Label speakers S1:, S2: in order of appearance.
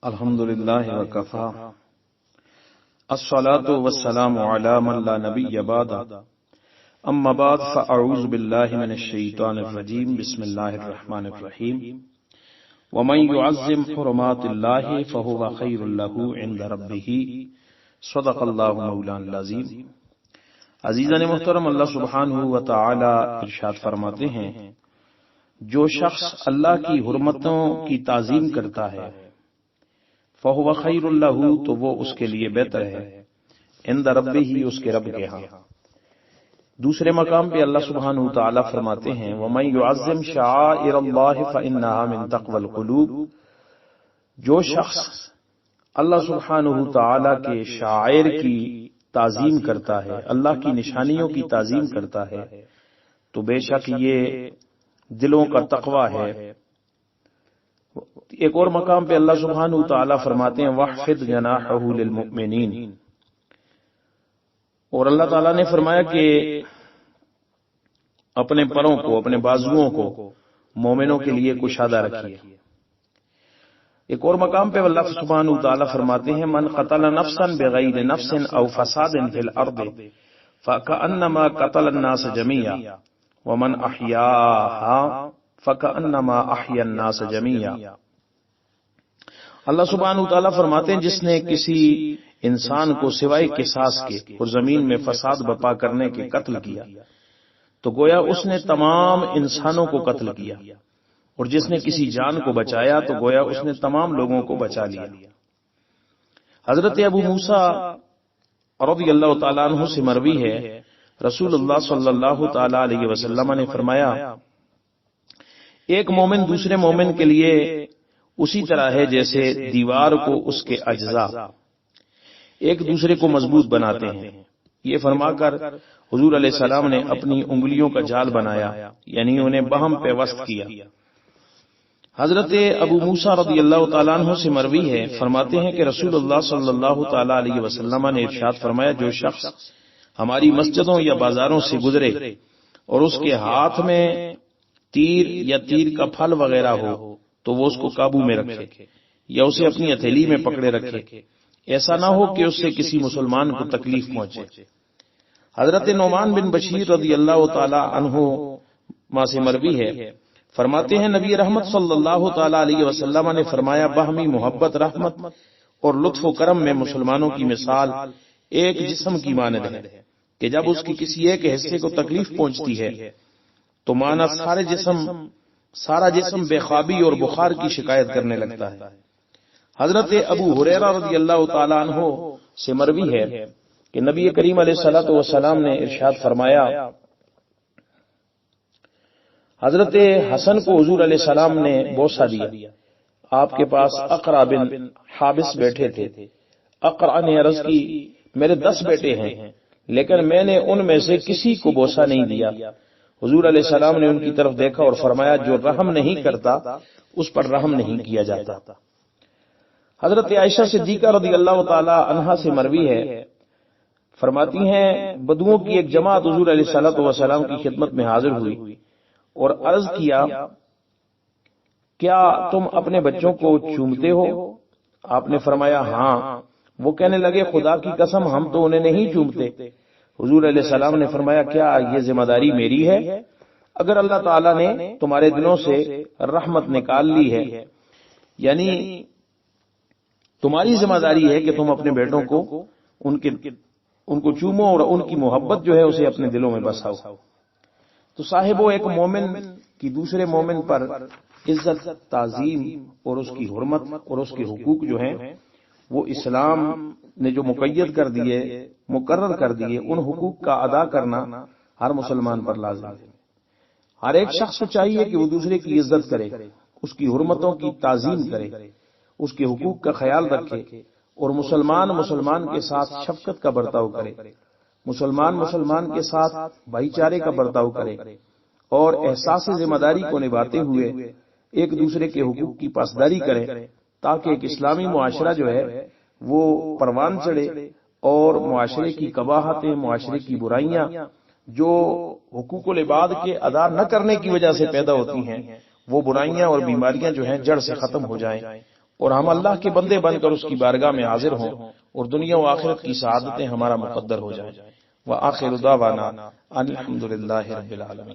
S1: الحمد للہ وکفا الصلاۃ والسلام علی من لا نبی بعد اما بعد فاعوذ باللہ من الشیطان الرجیم بسم اللہ الرحمن الرحیم ومن يعظم حرمات اللہ فهو خیر له عند ربہ صدق اللہ مولانا العظیم۔ عزیزان محترم، اللہ سبحانہ و تعالی ارشاد فرماتے ہیں، جو شخص اللہ کی حرمتوں کی تعظیم کرتا ہے فَهُوَ خَيْرٌ لَهُ، تو وہ اس کے لیے بہتر ہے، عند ربہ، اس کے رب کے ہاں۔ دوسرے مقام پہ اللہ سبحانہ وتعالی فرماتے ہیں، وَمَن يُعَظِّمْ شَعَائِرَ اللَّهِ فَإِنَّهَا مِن تَقْوَى الْقُلُوبِ، جو شخص اللہ سبحانہ وتعالی کے شعائر کی تعظیم کرتا ہے، اللہ کی نشانیوں کی تعظیم کرتا ہے، تو بے شک یہ دلوں کا تقوی ہے۔ ایک اور مقام پہ اللہ سبحانہ وتعالی فرماتے ہیں، وَاخْفِضْ جَنَاحَهُ لِلْمُؤْمِنِينَ، اور اللہ تعالیٰ نے فرمایا کہ اپنے پروں کو، اپنے بازوؤں کو مومنوں کے لیے کشادہ رکھیے۔ ایک اور مقام پہ اللہ سبحانہ وتعالی فرماتے ہیں، من قتل نفسا بغیر نفس او فساد فی الارض فکأنما قتل الناس جميعا ومن احیاها فکأنما احیا الناس جميعا۔ اللہ سبحانہ وتعالی فرماتے ہیں، جس نے کسی انسان کو سوائے قصاص کے اور زمین میں فساد برپا کرنے کے قتل کیا تو گویا اس نے تمام انسانوں کو قتل کیا، اور جس نے کسی جان کو بچایا تو گویا اس نے تمام لوگوں کو بچا لیا۔ حضرت ابو موسیٰ رضی اللہ تعالیٰ عنہ سے مروی ہے، رسول اللہ صلی اللہ تعالیٰ علیہ وسلم نے فرمایا، ایک مومن دوسرے مومن کے لیے اسی طرح ہے جیسے دیوار کو اس کے اجزاء ایک دوسرے کو مضبوط بناتے ہیں۔ یہ فرما کر حضور علیہ السلام نے اپنی انگلیوں کا جال بنایا، یعنی انہیں بہم پیوست کیا۔ حضرت ابو موسیٰ رضی اللہ تعالیٰ عنہ سے مروی ہے، فرماتے ہیں کہ رسول اللہ صلی اللہ تعالیٰ علیہ وسلم نے ارشاد فرمایا، جو شخص ہماری مسجدوں یا بازاروں سے گزرے اور اس کے ہاتھ میں تیر یا تیر کا پھل وغیرہ ہو تو وہ اس کو قابو میں رکھے یا اسے اپنی ہتھیلی میں پکڑے رکھے، ایسا نہ ہو کہ اس سے کسی مسلمان کو تکلیف پہنچے۔ حضرت نعمان بن بشیر رضی اللہ تعالی عنہ ماں سے مروی ہے، فرماتے ہیں، نبی رحمت صلی اللہ تعالی علیہ وسلم نے فرمایا، باہمی محبت، رحمت اور لطف و کرم میں مسلمانوں کی مثال ایک جسم کی مانند ہے کہ جب اس کی کسی ایک حصے کو تکلیف پہنچتی ہے تو مانا سارا جسم بے خوابی اور بخار کی شکایت کرنے لگتا ہے۔ حضرت ابو ہریرہ رضی اللہ تعالی عنہ سے مروی ہے کہ نبی کریم علیہ الصلوۃ والسلام نے ارشاد فرمایا، حضرت حسن کو حضور علیہ السلام نے بوسہ دیا، آپ کے پاس اقرع بن حابس بیٹھے تھے۔ اقرع نے عرض کی، میرے 10 بیٹے ہیں لیکن میں نے ان میں سے کسی کو بوسہ نہیں دیا۔ حضور علیہ السلام نے ان کی طرف دیکھا اور فرمایا، جو رحم نہیں کرتا اس پر رحم نہیں کیا جاتا۔ حضرت عائشہ صدیقہ رضی اللہ تعالی عنہا سے مروی ہے، فرماتی ہیں، بدوؤں کی ایک جماعت حضور علیہ الصلوۃ والسلام کی خدمت میں حاضر ہوئی اور عرض کیا، کیا تم اپنے بچوں کو چومتے ہو؟ آپ نے فرمایا، ہاں۔ وہ کہنے لگے، خدا کی قسم ہم تو انہیں نہیں چومتے۔ حضور علیہ السلام نے فرمایا، کیا یہ ذمہ داری میری ہے؟ اگر اللہ تعالیٰ نے تمہارے دلوں سے رحمت نکال لی ہے، یعنی تمہاری ذمہ داری ہے کہ تم اپنے بیٹوں کو ان کو چومو اور ان کی محبت جو ہے اسے اپنے دلوں میں بساؤ۔ تو صاحبو، ایک مومن کی دوسرے مومن پر عزت، تعظیم اور اس کی حرمت اور اس کے حقوق جو ہیں وہ اسلام نے جو مقید کر دیے، مقرر کر دیے، ان حقوق کا ادا کرنا ہر مسلمان پر لازم ہے۔ ہر ایک شخص کو چاہیے کہ وہ دوسرے کی عزت کرے، اس کی حرمتوں کی تعظیم کرے، اس کے حقوق کا خیال رکھے، اور مسلمان کے ساتھ شفقت کا برتاؤ کرے، مسلمان کے ساتھ بھائی چارے کا برتاؤ کرے، اور احساس ذمہ داری کو نبھاتے ہوئے ایک دوسرے کے حقوق کی پاسداری کرے، تاکہ ایک اسلامی معاشرہ جو ہے وہ پروان چڑھے اور معاشرے کی قباحتیں، معاشرے کی برائیاں جو حقوق العباد کے ادا نہ کرنے کی وجہ سے پیدا ہوتی ہیں، وہ برائیاں اور بیماریاں جو ہیں جڑ سے ختم ہو جائیں، اور ہم اللہ کے بندے بن کر اس کی بارگاہ میں حاضر ہوں اور دنیا و آخرت کی سعادتیں ہمارا مقدر ہو جائیں۔ وآخر دعوانا ان الحمد للہ رب العالمین۔